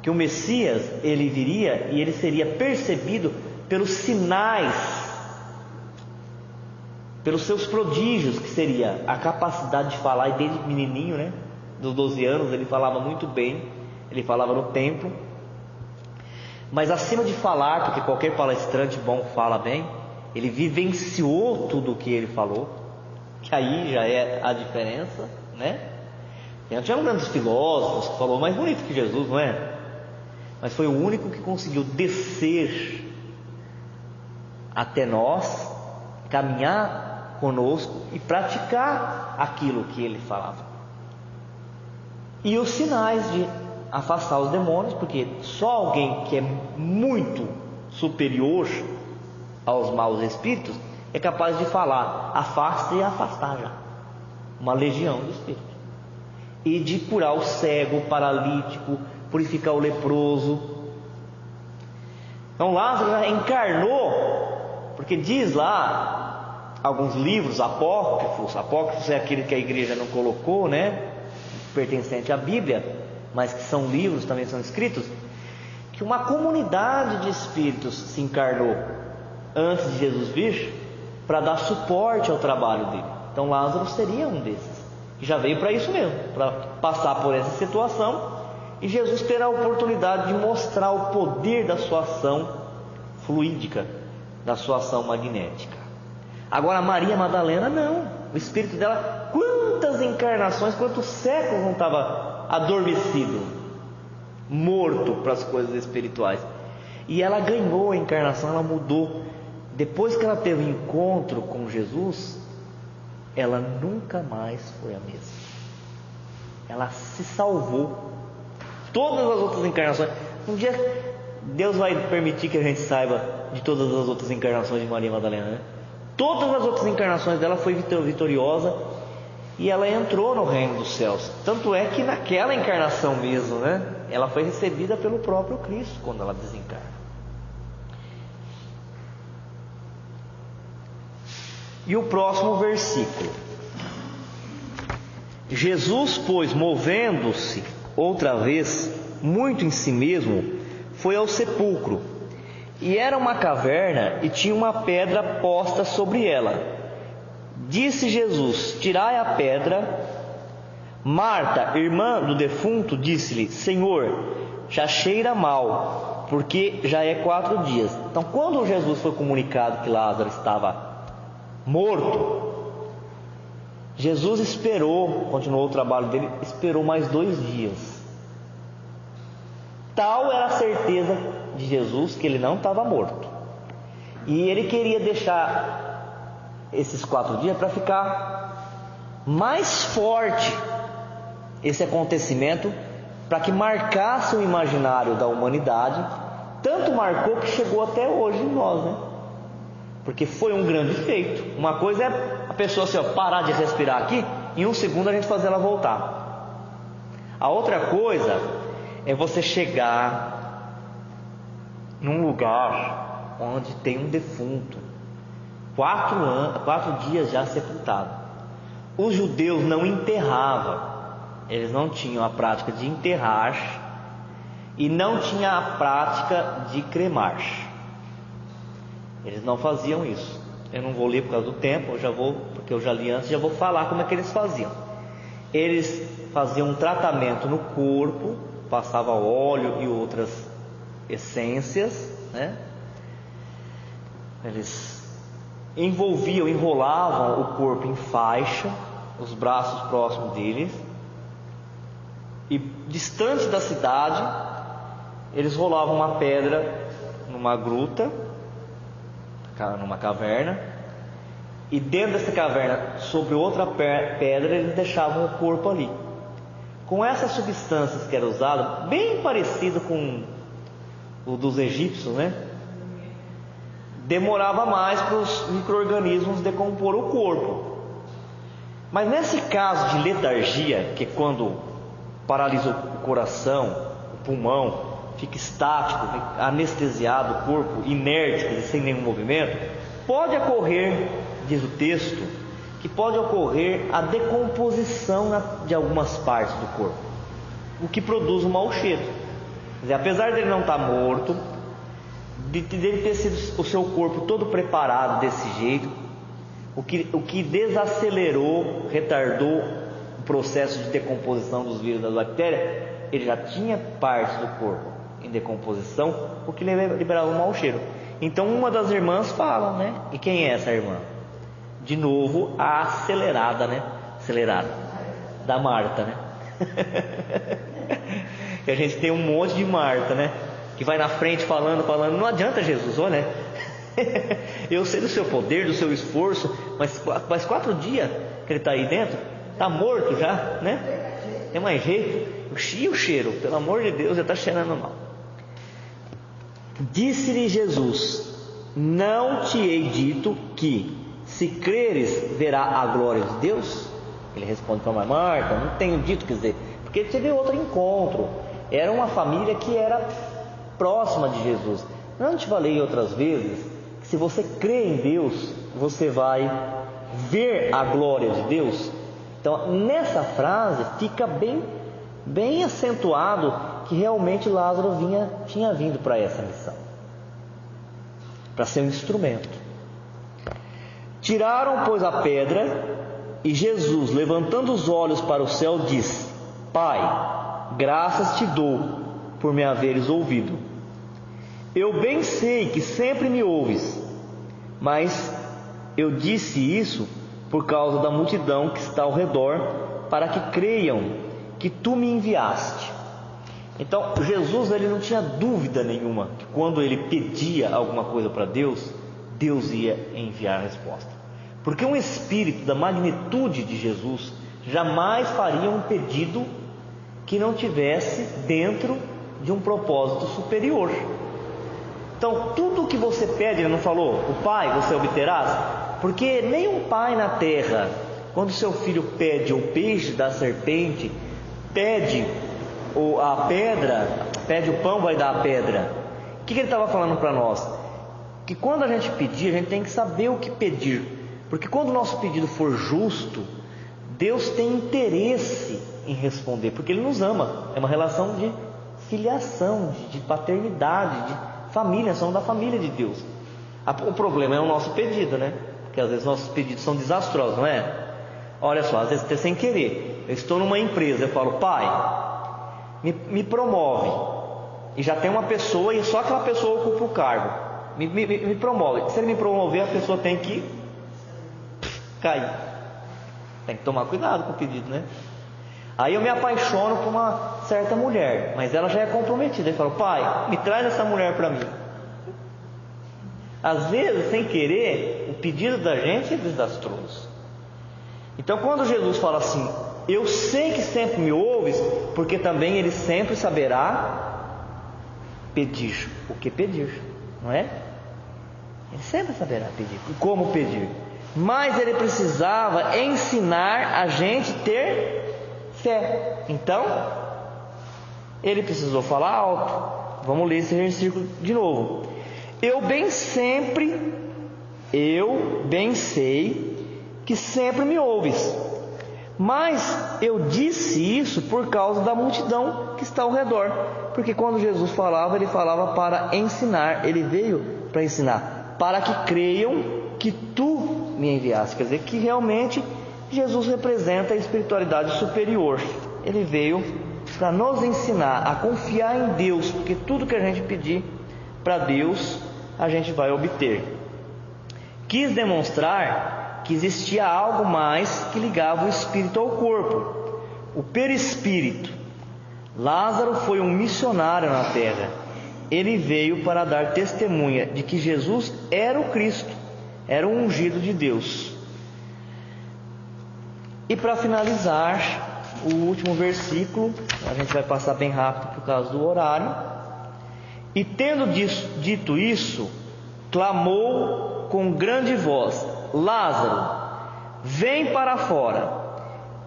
Speaker 1: que o Messias, ele viria e ele seria percebido pelos sinais, pelos seus prodígios, que seria a capacidade de falar. E desde menininho, né, dos 12 anos, ele falava muito bem, ele falava no templo. Mas acima de falar, porque qualquer palestrante bom fala bem, ele vivenciou tudo o que ele falou, que aí já é a diferença, né? Tinha grandes filósofos que falou mais bonito que Jesus, não é? Mas foi o único que conseguiu descer até nós, caminhar conosco e praticar aquilo que ele falava. E os sinais de afastar os demônios, porque só alguém que é muito superior aos maus espíritos é capaz de falar, afasta e afastar já uma legião de espíritos. E de curar o cego, o paralítico, purificar o leproso. Então Lázaro já encarnou, porque diz lá alguns livros apócrifos é aquele que a igreja não colocou, né, pertencente à Bíblia, mas que são livros, também são escritos, que uma comunidade de espíritos se encarnou antes de Jesus vir, para dar suporte ao trabalho dele. Então Lázaro seria um desses, que já veio para isso mesmo, para passar por essa situação, e Jesus terá a oportunidade de mostrar o poder da sua ação fluídica, da sua ação magnética. Agora Maria Madalena não, o espírito dela, quantas encarnações, quantos séculos não estava adormecido, morto para as coisas espirituais, e ela ganhou a encarnação, ela mudou. Depois que ela teve um encontro com Jesus, ela nunca mais foi a mesma. Ela se salvou. Todas as outras encarnações, um dia Deus vai permitir que a gente saiba de todas as outras encarnações de Maria Madalena, né? Todas as outras encarnações dela foi vitoriosa, e ela entrou no reino dos céus. Tanto é que naquela encarnação mesmo, né, ela foi recebida pelo próprio Cristo quando ela desencarna. E o próximo versículo: Jesus, pois, movendo-se outra vez muito em si mesmo, foi ao sepulcro. E era uma caverna, e tinha uma pedra posta sobre ela. Disse Jesus: tirai a pedra. Marta, irmã do defunto, disse-lhe: Senhor, já cheira mal, porque já é 4 dias. Então, quando Jesus foi comunicado que Lázaro estava morto, Jesus esperou, continuou o trabalho dele, esperou mais 2 dias. Tal era a certeza de Jesus que ele não estava morto, e ele queria deixar esses 4 dias para ficar mais forte esse acontecimento, para que marcasse o imaginário da humanidade. Tanto marcou que chegou até hoje em nós, né? Porque foi um grande feito. Uma coisa é a pessoa assim, parar de respirar aqui, em 1 segundo a gente fazer ela voltar. A outra coisa é você chegar num lugar onde tem um defunto, 4 dias já sepultado. Os judeus não enterravam, eles não tinham a prática de enterrar e não tinham a prática de cremar. Eles não faziam isso. Eu não vou ler por causa do tempo, porque eu já li antes, já vou falar como é que eles faziam. Eles faziam um tratamento no corpo, passavam óleo e outras essências, né? Eles enrolavam o corpo em faixa, os braços próximos deles, e distante da cidade, eles rolavam uma pedra numa gruta, numa caverna, e dentro dessa caverna, sobre outra pedra, eles deixavam o corpo ali, com essas substâncias que eram usadas, bem parecido com o dos egípcios, né? Demorava mais para os micro-organismos decompor o corpo. Mas nesse caso de letargia, que é quando paralisa o coração, o pulmão, fica estático, fica anestesiado o corpo, inerte, sem nenhum movimento, pode ocorrer, diz o texto, que pode ocorrer a decomposição de algumas partes do corpo, o que produz um mau cheiro. Quer dizer, apesar dele não estar morto, dele ter sido o seu corpo todo preparado desse jeito, o que desacelerou, retardou o processo de decomposição dos vírus das bactérias, ele já tinha partes do corpo em decomposição, o que liberava um mau cheiro. Então uma das irmãs fala, né? E quem é essa irmã? De novo a acelerada, né? Acelerada da Marta, né? E a gente tem um monte de Marta, né? Que vai na frente falando, não adianta, Jesus, olha, eu sei do seu poder, do seu esforço, mas faz 4 dias que ele está aí dentro, está morto já, né? Tem mais jeito. E o cheiro, pelo amor de Deus, já está cheirando mal. Disse-lhe Jesus: não te hei dito que, se creres, verá a glória de Deus? Ele responde para Marta: não tenho dito, quer dizer, porque teve outro encontro, era uma família que era próxima de Jesus. Não te falei outras vezes que se você crê em Deus, você vai ver a glória de Deus? Então nessa frase fica bem acentuado que realmente Lázaro tinha vindo para essa missão, para ser um instrumento. Tiraram, pois, a pedra, e Jesus, levantando os olhos para o céu, disse: Pai, graças te dou por me haveres ouvido. Eu bem sei que sempre me ouves, mas eu disse isso por causa da multidão que está ao redor, para que creiam que tu me enviaste. Então Jesus, ele não tinha dúvida nenhuma que quando ele pedia alguma coisa para Deus, Deus ia enviar a resposta, porque um espírito da magnitude de Jesus jamais faria um pedido que não tivesse dentro de um propósito superior. Então tudo o que você pede, ele não falou: o Pai você obterás? Porque nenhum pai na terra, quando seu filho pede o peixe da serpente, pede a pedra, pede o pão, vai dar a pedra. O que ele estava falando para nós? Que quando a gente pedir, a gente tem que saber o que pedir, porque quando o nosso pedido for justo, Deus tem interesse em responder, porque Ele nos ama. É uma relação de filiação, de paternidade, de família, somos da família de Deus. O problema é o nosso pedido, né? Porque às vezes nossos pedidos são desastrosos, não é? Olha só, às vezes até sem querer, eu estou numa empresa, eu falo: Pai, me promove, e já tem uma pessoa e só aquela pessoa ocupa o cargo, me promove. Se ele me promover, a pessoa tem que cair. Tem que tomar cuidado com o pedido, né? Aí eu me apaixono por uma certa mulher, mas ela já é comprometida. Eu falo: Pai, me traz essa mulher para mim. Às vezes, sem querer, o pedido da gente é desastroso. Então quando Jesus fala assim: eu sei que sempre me ouves, porque também Ele sempre saberá pedir o que pedir, não é? Ele sempre saberá pedir e como pedir, mas Ele precisava ensinar a gente a ter fé. Então Ele precisou falar alto, Vamos ler esse versículo de novo. Eu bem sei que sempre me ouves, mas eu disse isso por causa da multidão que está ao redor, porque quando Jesus falava, ele falava para ensinar, ele veio para ensinar, para que creiam que tu me enviaste. Quer dizer que realmente Jesus representa a espiritualidade superior. Ele veio para nos ensinar a confiar em Deus, porque tudo que a gente pedir para Deus, a gente vai obter. Quis demonstrar que existia algo mais que ligava o espírito ao corpo, o perispírito. Lázaro foi um missionário na terra. Ele veio para dar testemunha de que Jesus era o Cristo, era o ungido de Deus. E para finalizar, o último versículo, a gente vai passar bem rápido por causa do horário. E tendo dito isso, clamou com grande voz: Lázaro, vem para fora.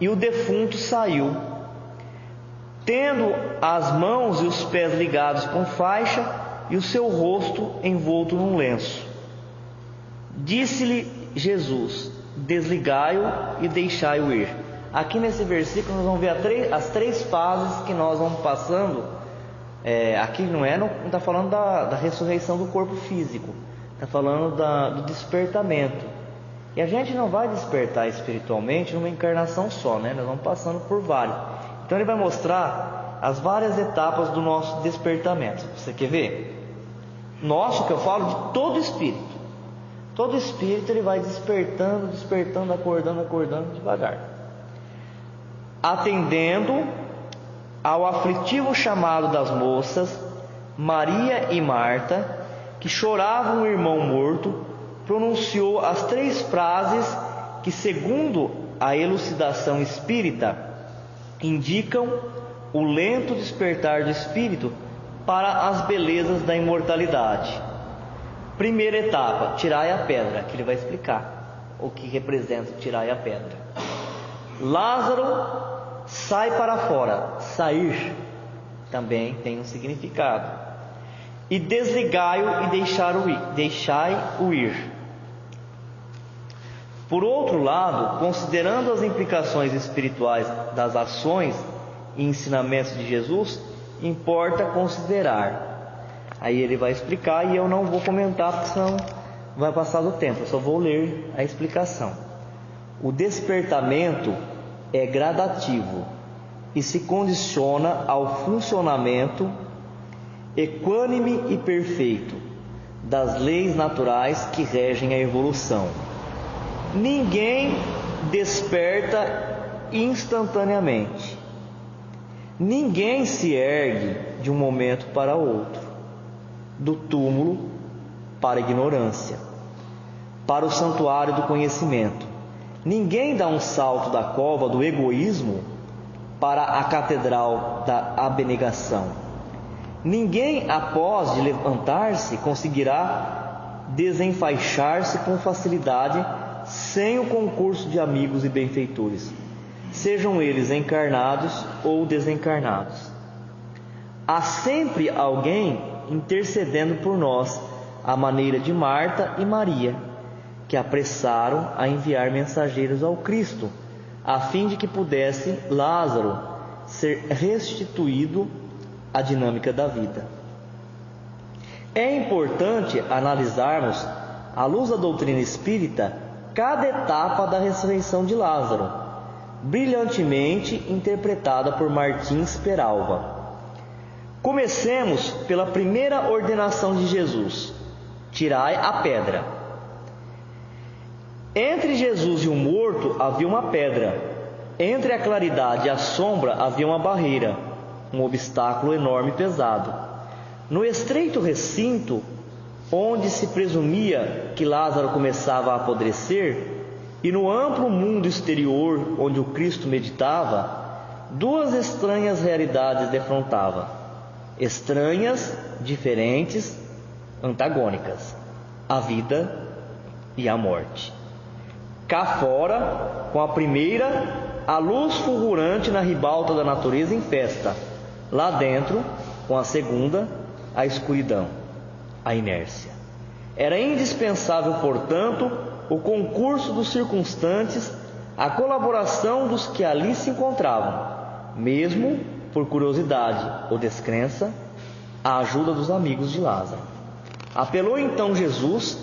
Speaker 1: E o defunto saiu, tendo as mãos e os pés ligados com faixa e o seu rosto envolto num lenço. Disse-lhe Jesus: desligai-o e deixai-o ir. Aqui nesse versículo nós vamos ver as três fases que nós vamos passando. Aqui não está falando da ressurreição do corpo físico, está falando do despertamento. E a gente não vai despertar espiritualmente numa encarnação só, né? Nós vamos passando por vários. Então ele vai mostrar as várias etapas do nosso despertamento. Você quer ver? Nosso, que eu falo de todo espírito. Todo espírito ele vai despertando, acordando devagar, atendendo ao aflitivo chamado das moças Maria e Marta, que choravam um irmão morto. Pronunciou as três frases que, segundo a elucidação espírita, indicam o lento despertar do espírito para as belezas da imortalidade. Primeira etapa, tirai a pedra, que ele vai explicar o que representa tirai a pedra. Lázaro, sai para fora. Sair também tem um significado. E desligai-o e deixai-o ir. Por outro lado, considerando as implicações espirituais das ações e ensinamentos de Jesus, importa considerar. Aí ele vai explicar e eu não vou comentar, porque senão vai passar do tempo, eu só vou ler a explicação. O despertamento é gradativo e se condiciona ao funcionamento equânime e perfeito das leis naturais que regem a evolução. Ninguém desperta instantaneamente. Ninguém se ergue de um momento para outro, do túmulo para a ignorância, para o santuário do conhecimento. Ninguém dá um salto da cova do egoísmo para a catedral da abnegação. Ninguém, após de levantar-se, conseguirá desenfaixar-se com facilidade sem o concurso de amigos e benfeitores, sejam eles encarnados ou desencarnados. Há sempre alguém intercedendo por nós, à maneira de Marta e Maria, que apressaram a enviar mensageiros ao Cristo, a fim de que pudesse Lázaro ser restituído à dinâmica da vida. É importante analisarmos, à luz da doutrina espírita, cada etapa da ressurreição de Lázaro, brilhantemente interpretada por Martins Peralva. Comecemos pela primeira ordenação de Jesus: tirai a pedra. Entre Jesus e o morto havia uma pedra. Entre a claridade e a sombra havia uma barreira, um obstáculo enorme e pesado. No estreito recinto, onde se presumia que Lázaro começava a apodrecer, e no amplo mundo exterior onde o Cristo meditava, duas estranhas realidades defrontavam. Estranhas, diferentes, antagônicas: a vida e a morte. Cá fora, com a primeira, a luz fulgurante na ribalta da natureza em festa. Lá dentro, com a segunda, a escuridão, a inércia. Era indispensável, portanto, o concurso dos circunstantes, a colaboração dos que ali se encontravam, mesmo por curiosidade ou descrença, a ajuda dos amigos de Lázaro. Apelou então Jesus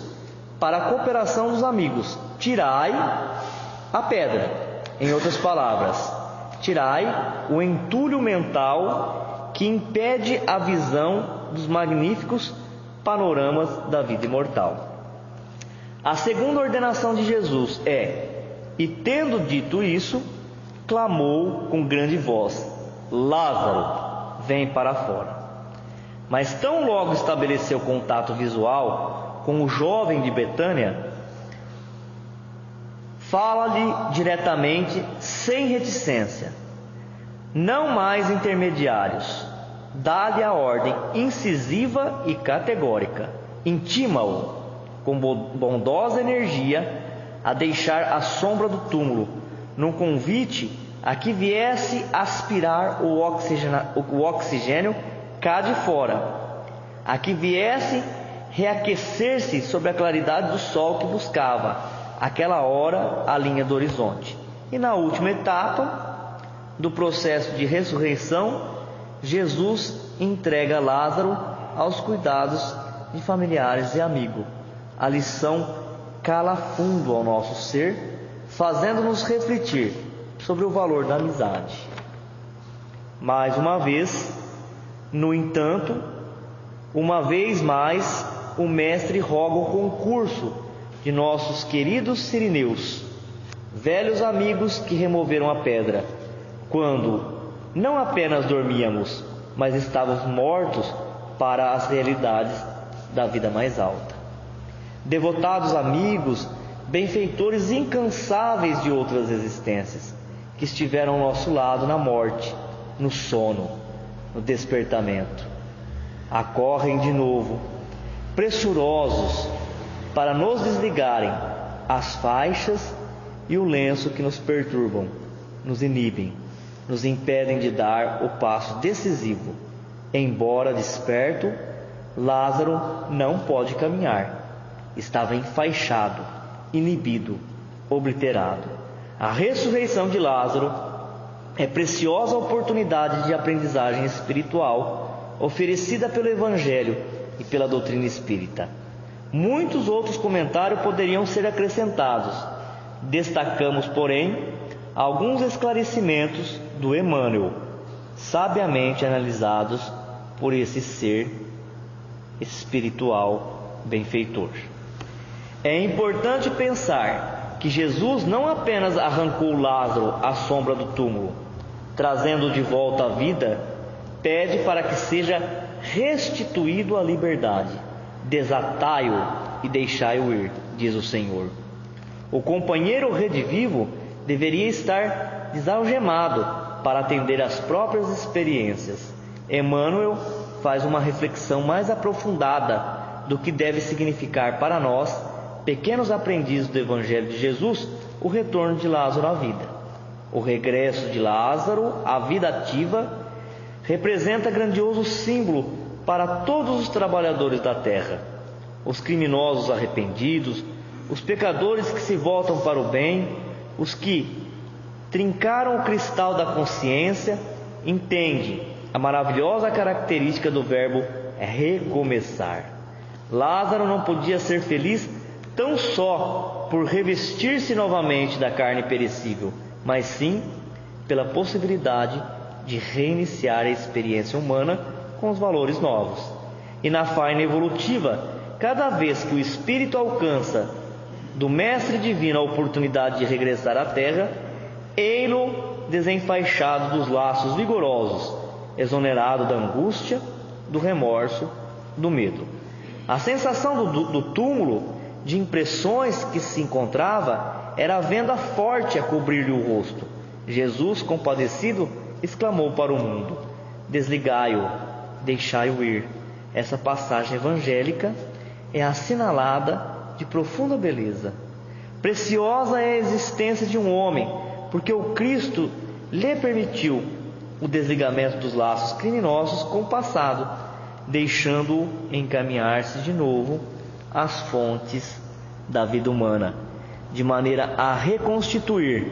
Speaker 1: para a cooperação dos amigos: tirai a pedra. Em outras palavras, tirai o entulho mental que impede a visão dos magníficos panoramas da vida imortal. A segunda ordenação de Jesus é: e tendo dito isso, clamou com grande voz: Lázaro, vem para fora. Mas tão logo estabeleceu contato visual com o jovem de Betânia, fala-lhe diretamente, sem reticência, não mais intermediários. Dá-lhe a ordem incisiva e categórica, intima-o com bondosa energia a deixar a sombra do túmulo, num convite a que viesse aspirar o oxigênio cá de fora, a que viesse reaquecer-se sob a claridade do sol que buscava, aquela hora, a linha do horizonte. E na última etapa do processo de ressurreição, Jesus entrega Lázaro aos cuidados de familiares e amigos. A lição cala fundo ao nosso ser, fazendo-nos refletir sobre o valor da amizade. Mais uma vez, no entanto, uma vez mais, o Mestre roga o concurso de nossos queridos sirineus, velhos amigos que removeram a pedra, quando não apenas dormíamos, mas estávamos mortos para as realidades da vida mais alta. Devotados amigos, benfeitores incansáveis de outras existências, que estiveram ao nosso lado na morte, no sono, no despertamento, acorrem de novo, pressurosos para nos desligarem as faixas e o lenço que nos perturbam, nos inibem, nos impedem de dar o passo decisivo. Embora desperto, Lázaro não pode caminhar. Estava enfaixado, inibido, obliterado. A ressurreição de Lázaro é preciosa oportunidade de aprendizagem espiritual oferecida pelo Evangelho e pela doutrina espírita. Muitos outros comentários poderiam ser acrescentados. Destacamos, porém, alguns esclarecimentos do Emmanuel, sabiamente analisados por esse ser espiritual benfeitor. É importante pensar que Jesus não apenas arrancou Lázaro à sombra do túmulo, trazendo-o de volta à vida, pede para que seja restituído à liberdade. Desatai-o e deixai-o ir, diz o Senhor. O companheiro redivivo deveria estar desalgemado para atender às próprias experiências. Emmanuel faz uma reflexão mais aprofundada do que deve significar para nós, pequenos aprendizes do Evangelho de Jesus, o retorno de Lázaro à vida. O regresso de Lázaro à vida ativa representa grandioso símbolo para todos os trabalhadores da terra, os criminosos arrependidos, os pecadores que se voltam para o bem, os que trincaram o cristal da consciência. Entende a maravilhosa característica do verbo recomeçar. Lázaro não podia ser feliz tão só por revestir-se novamente da carne perecível, mas sim pela possibilidade de reiniciar a experiência humana com os valores novos. E na faina evolutiva, cada vez que o espírito alcança do Mestre Divino a oportunidade de regressar à Terra, ei-lo desenfaixado dos laços vigorosos, exonerado da angústia, do remorso, do medo. A sensação do túmulo, de impressões que se encontrava, era a venda forte a cobrir-lhe o rosto. Jesus, compadecido, exclamou para o mundo: desligai-o, deixai-o ir. Essa passagem evangélica é assinalada de profunda beleza. Preciosa é a existência de um homem, porque o Cristo lhe permitiu o desligamento dos laços criminosos com o passado, deixando-o encaminhar-se de novo às fontes da vida humana, de maneira a reconstituir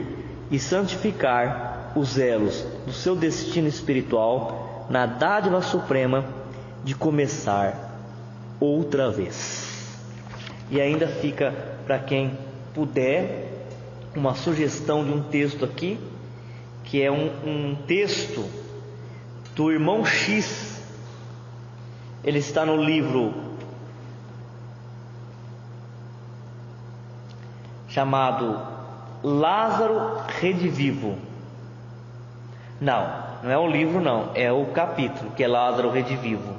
Speaker 1: e santificar os elos do seu destino espiritual na dádiva suprema de começar outra vez. E ainda fica, para quem puder, uma sugestão de um texto aqui, que é um texto do irmão X. Ele está no livro chamado Lázaro Redivivo. Não é o livro, não, é o capítulo, que é Lázaro Redivivo.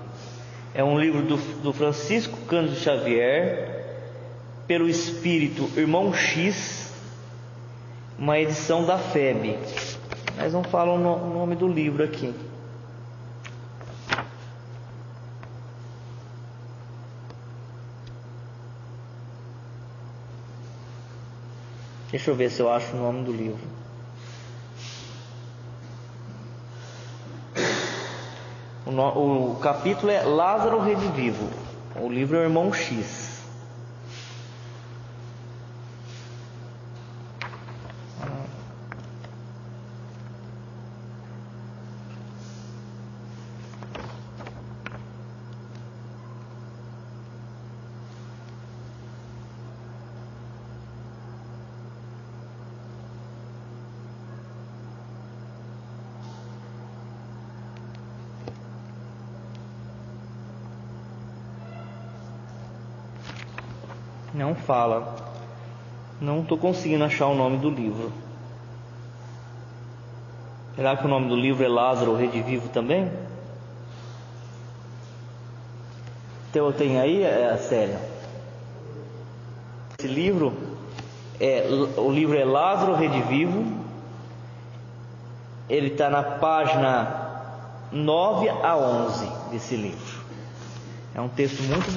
Speaker 1: É um livro do Francisco Cândido Xavier, pelo espírito Irmão X, uma edição da FEB. Mas não falam o nome do livro aqui. Deixa eu ver se eu acho o nome do livro. O capítulo é Lázaro Redivivo. O livro é o Irmão X. Não fala. Não estou conseguindo achar o nome do livro. Será que o nome do livro é Lázaro Redivivo também? Então tem aí, Célia? Esse livro o livro é Lázaro Redivivo. Ele está na página 9 a 11 desse livro. É um texto muito